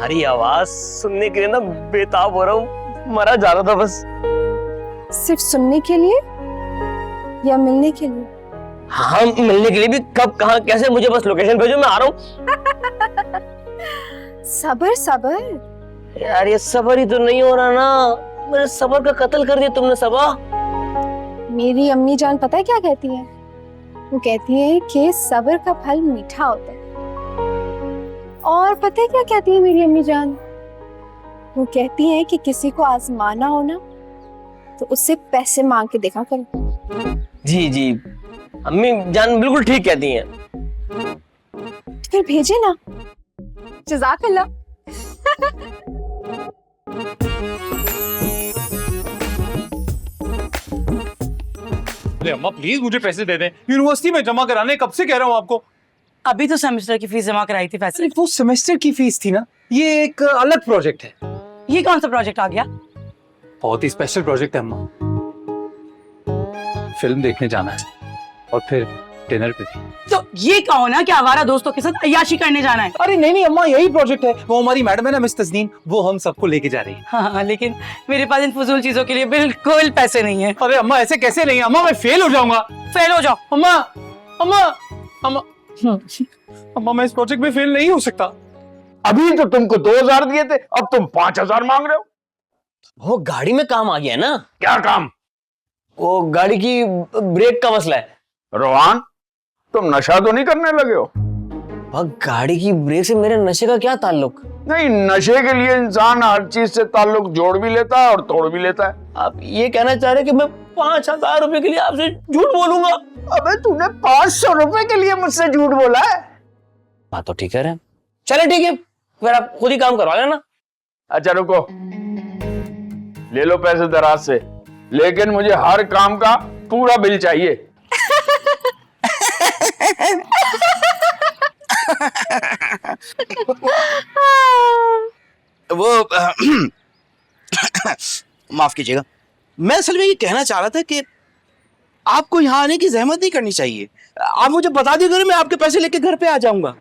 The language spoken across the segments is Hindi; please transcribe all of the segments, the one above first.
तुम्हारी आवाज सुनने के लिए ना बेताब हो रहा हूँ, मरा जा रहा था बस। सिर्फ सुनने के लिए या मिलने के लिए? हाँ, मिलने के लिए भी। कब, कहाँ, कैसे, मुझे बस लोकेशन भेजो, मैं आ रहा हूँ। सबर सबर। यार ये सबर ही तो नहीं हो रहा ना, मेरे सबर का कत्ल कर दिया तुमने सबा। मेरी अम्मी जान पता है क्या कहती है? वो कहती है कि सबर का फल मीठा होता है। और पता है क्या कहती है मेरी अम्मी जान? वो कहती है कि किसी को आजमाना हो ना तो उससे पैसे मांग के देखा करो। जी जी, अम्मी जान बिल्कुल ठीक कहती हैं। फिर भेजे ना। जज़ाकल्लाह। अरे अम्मा प्लीज मुझे पैसे दे दें, यूनिवर्सिटी में जमा कराने, कब से कह रहा हूँ आपको। अभी तो सेमेस्टर की फीस जमा कराई थी फैसल। वो सेमेस्टर की फीस थी ना, ये एक अलग प्रोजेक्ट है। ये कौन सा प्रोजेक्ट आ गया? बहुत ही स्पेशल प्रोजेक्ट है अम्मा। फिल्म देखने जाना है और फिर डिनर पे भी। तो ये कहो ना कि आवारा दोस्तों के साथ अय्याशी करने जाना है। अरे नहीं नहीं अम्मा, यही प्रोजेक्ट है। वो हमारी मैडम है ना मिस तस्नीम, वो हम सबको लेके जा रही है। हाँ, लेकिन मेरे पास इन फजूल चीजों के लिए बिल्कुल पैसे नहीं है। अरे अम्मा ऐसे कैसे नहीं, अम्मा मैं फेल हो जाऊंगा। फेल हो जाओ। अम्मा अम्मा अम्मा अम्मा मैं इस प्रोजेक्ट में फेल नहीं हो सकता। अभी तो तुमको 2000 दिए थे, अब तुम 5000 मांग रहे हो। वो गाड़ी में काम आ गया है ना। क्या काम? वो गाड़ी की ब्रेक का मसला है। रोहान, तुम नशा तो नहीं करने लगे हो? वह गाड़ी की ब्रेक से मेरे नशे का क्या ताल्लुक? नहीं, नशे के लिए इंसान हर चीज से ताल्लुक जोड़ भी लेता है और तोड़ भी लेता है। आप ये कहना चाह रहे कि मैं 5000 रुपए के लिए आपसे झूठ बोलूंगा? अबे तूने 500 रुपए के लिए मुझसे झूठ बोला है? बात तो ठीक है। चले ठीक है, फिर आप खुद ही काम करवा लेना। अच्छा रुको, ले लो पैसे दराज से, लेकिन मुझे हर काम का पूरा बिल चाहिए। वो माफ कीजिएगा, मैं असल में ये कहना चाह रहा था कि आपको यहाँ आने की जहमत नहीं करनी चाहिए। आप मुझे बता दीजिए, मैं आपके पैसे लेके घर पे आ जाऊंगा।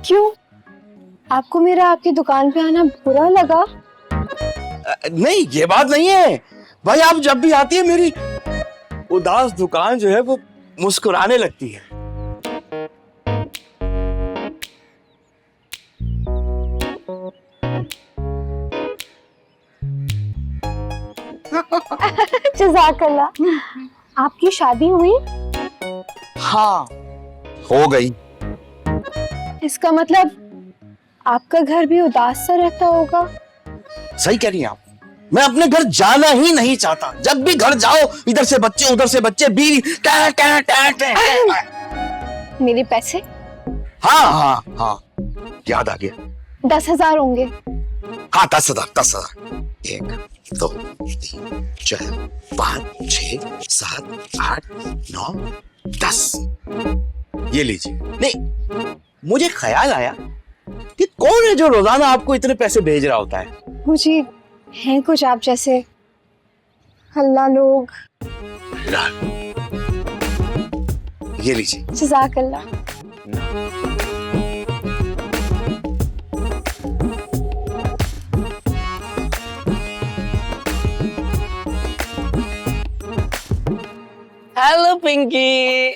क्यों? आपको मेरा आपकी दुकान पे आना बुरा लगा? नहीं, ये बात नहीं है भाई। आप जब भी आती है मेरी उदास दुकान जो है वो मुस्कुराने लगती है। जज़ाकल्लाह। आपकी शादी हुई? हाँ, हो गई। इसका मतलब आपका घर भी उदास सा रहता होगा। सही कह रही हैं आप। मैं अपने घर जाना ही नहीं चाहता। जब भी घर जाओ, इधर से बच्चे उधर से बच्चे, बीवी टा टा टा टा। मेरे पैसे? हाँ हाँ हाँ, याद आ गया। 10,000 होंगे। हाँ, 10,000। 1 2 3 4 5 6 7 8 9 10। ये लीजिए। नहीं, मुझे ख्याल आया कि कौन है जो रोजाना आपको इतने पैसे भेज रहा होता है। मुझे हैं कुछ आप जैसे अल्लाह लोग। ये लीजिए। जज़ाकल्लाह। हेलो पिंकी।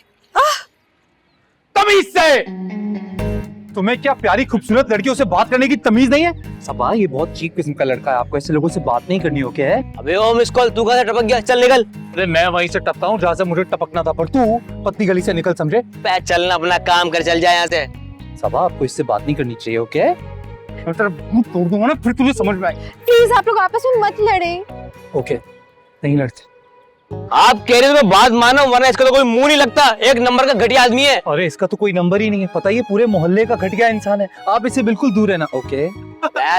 तमीज से! तुम्हें क्या प्यारी खूबसूरत लड़कियों से बात करने की तमीज नहीं है? सबा, ये बहुत चीप किस्म का लड़का है, आपको ऐसे लोगों से बात नहीं करनी हो क्या है? अबे ओ मिस कॉल, तू कहाँ से टपक गया? चल निकल। अरे मैं वहीं से टपका हूँ जहाँ से मुझे टपकना था, पर तू पतली गली से निकल, समझे? पै चलना, अपना काम कर, चल जाए यहाँ से। सबा, आपको इससे बात नहीं करनी चाहिए, ओके? मैं तेरा मुंह तोड़ दूंगा ना, फिर तुझे समझ में आएगी। प्लीज आप लोग आपस में मत लड़े। ओके, नहीं लड़ते। आप कह रहे हो बात मानो, वरना इसका तो कोई मुंह नहीं लगता। एक नंबर का घटिया आदमी है। अरे इसका तो कोई नंबर ही नहीं है, पता है, ये पूरे मोहल्ले का घटिया इंसान है। आप इससे बिल्कुल दूर रहना, ओके?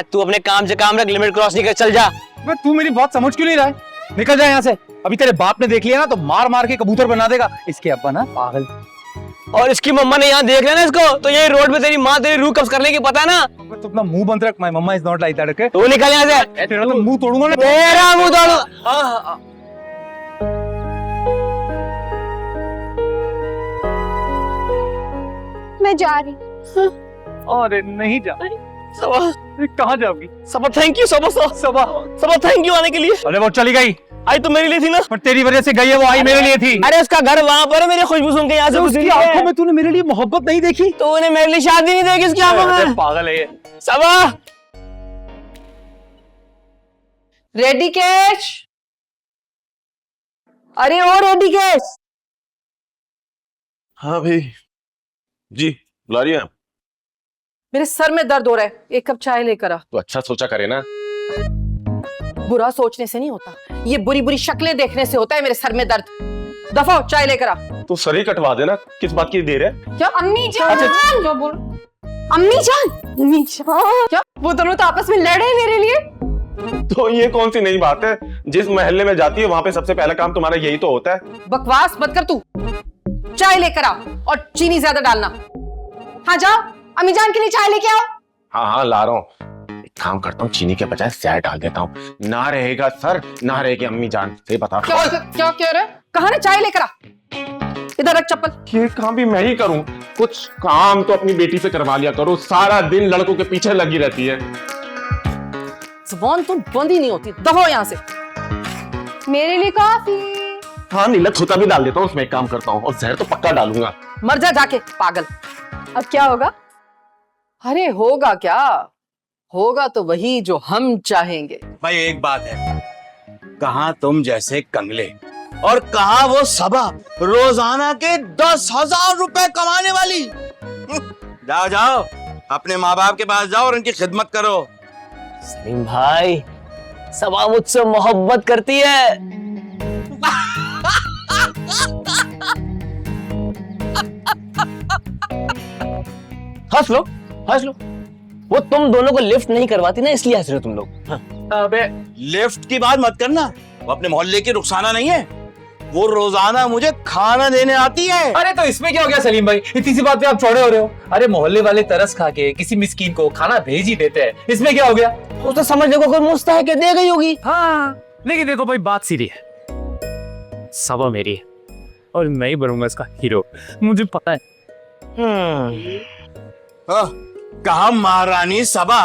तू अपने काम से काम रख, लिमिट क्रॉस नहीं कर, चल जा। तू मेरी बात समझ क्यों नहीं रहा है? निकल जा यहाँ से। अभी तेरे बाप ने देख लिया ना तो मार मार के कबूतर बना देगा। इसके अब्बा ना पागल। और इसकी मम्मा ने यहाँ देख लिया ना इसको, तो यही रोड पे तेरी माँ तेरी रूह कब्ज कर लेगी, पता है ना? तू अपना मुंह बंद रख। My mama is not like that, okay? तू निकल यहाँ से। तेरा तो मुंह तोड़ूंगा ना। तेरा मुंह तोड़ूंगा। मैं जा रही। अरे नहीं जा, सबा कहाँ जाओगी? Saba thank you Saba Saba, Saba thank you आने के लिए। अरे वो चली गई, आई तो मेरे लिए थी ना। पर तेरी वजह से गई है, वो आई मेरे लिए थी। अरे उसका घर वहां पर है, मेरी खुशबू सुन के यहाँ से उसकी आंखों में तूने मेरे लिए मोहब्बत नहीं देखी? तो उन्हें मेरे लिए शादी नहीं देगी उसकी आंखों अरे में। पागल है ये। सबा रेडी कैश, अरे ओ रेडी कैश। हाँ भाई जी, बुला रही हैं आप? मेरे सर में दर्द हो रहा है, एक कप चाय लेकर आ। तो अच्छा सोचा करे ना। बुरा सोचने से नहीं होता, ये बुरी बुरी शक्लें देखने से होता है मेरे सर में दर्द। दफा हो, चाय लेकर आ। तो सर ही कटवा देना, किस बात की देर है? क्या अम्मी जान, जो बोल अम्मी जान, क्या वो दोनों तो आपस में लड़े मेरे लिए। तो ये कौन सी नई बात है? जिस महल्ले में जाती है वहां पे सबसे पहला काम तुम्हारा यही तो होता है। बकवास मत कर तू, चाय लेकर आ और चीनी ज्यादा डालना। हाँ जाओ, अम्मी जान के लिए चाय लेके आओ। हाँ हाँ ला रहा हूँ। एक काम करता हूँ, चीनी के बजाय शहद डाल देता हूँ। ना रहेगा सर, ना रहेगी अम्मी जान। सही बता। क्या कह रहे? कहा ना चाय लेकर आ। इधर रख चप्पल। ये काम भी मैं ही करूँ? कुछ काम तो अपनी बेटी से करवा लिया करो, सारा दिन लड़कों के पीछे लगी रहती है। जुबान तो बंद ही नहीं होती। दफा यहाँ से। मेरे लिए कॉफी। हाँ नीला छोटा भी डाल देता हूँ उसमें। एक काम करता हूँ, और जहर तो पक्का डालूंगा। मर जा जाके पागल। अब क्या होगा? अरे होगा क्या, होगा तो वही जो हम चाहेंगे। भाई एक बात है, कहाँ तुम जैसे कंगले और कहाँ वो सबा रोजाना के 10,000 रुपए कमाने वाली। जाओ जाओ, अपने माँ बाप के पास जाओ और उनकी खिदमत करो। सलीम भाई, सबा मुझसे मोहब्बत करती है। हंस लो, हंस लो। वो तुम दोनों को लिफ्ट नहीं करवाती ना, इसलिए हंस रहे हो तुम लोग। हाँ। अबे लिफ्ट की बात मत करना, वो अपने मोहल्ले की रुखसाना नहीं है, वो रोजाना मुझे खाना देने आती है। अरे तो इसमें क्या हो गया सलीम भाई, इतनी सी बात पे आप चौड़े हो रहे हो? अरे मोहल्ले वाले तरस खा के किसी मिस्कीन को खाना भेज ही देते हैं, इसमें क्या हो गया? उस तो समझने को कोई मुस्तैद दे गई होगी। हाँ लेकिन देखो भाई, बात सीधी है, सबा मेरी है और मैं ही बनूंगा इसका हीरो, मुझे पता है। कहा महारानी सबा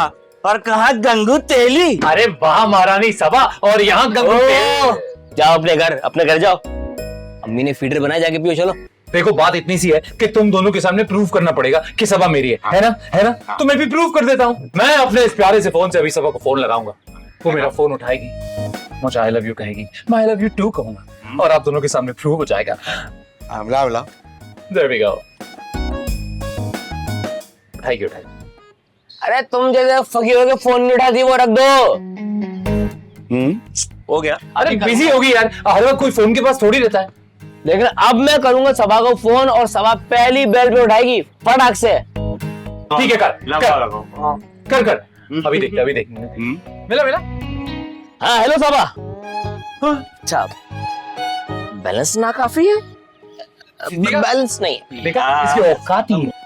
और कहा गंगू तेली। अरे वाह महारानी सबा, और यहाँ गंगू तेल। जाओ अपने घर जाओ। अम्मी ने फीडर बनाया, जाके पियो चलो। देखो बात इतनी सी है कि तुम दोनों के सामने प्रूव करना पड़ेगा कि सबा मेरी है ना? है ना? तो मैं भी प्रूव कर देता हूँ। मैं अपने इस प्यारे से फोन से अभी सबा को फोन लगाऊंगा, वो मेरा फोन उठाएगी, मुझे आई लव यू कहेगी, मैं आई लव यू टू कहूंगा, और आप दोनों के सामने प्रूव हो जाएगा। बुला There we go. उठाएगी। अरे तुम जैसे फकीरों के फोन नहीं उठाती, वो रख दो। हो गया। अरे बिजी होगी यार, हर वक्त कोई फोन के पास थोड़ी रहता है। लेकिन अब मैं करूंगा सबा को फोन, और सबा पहली बेल पे उठाएगी फटाक से। ठीक है, कर अभी देख। मिला। हाँ हेलो सबा। अच्छा, बैलेंस ना काफी है? बैलेंस नहीं है। देखा, इसकी औकात ही है।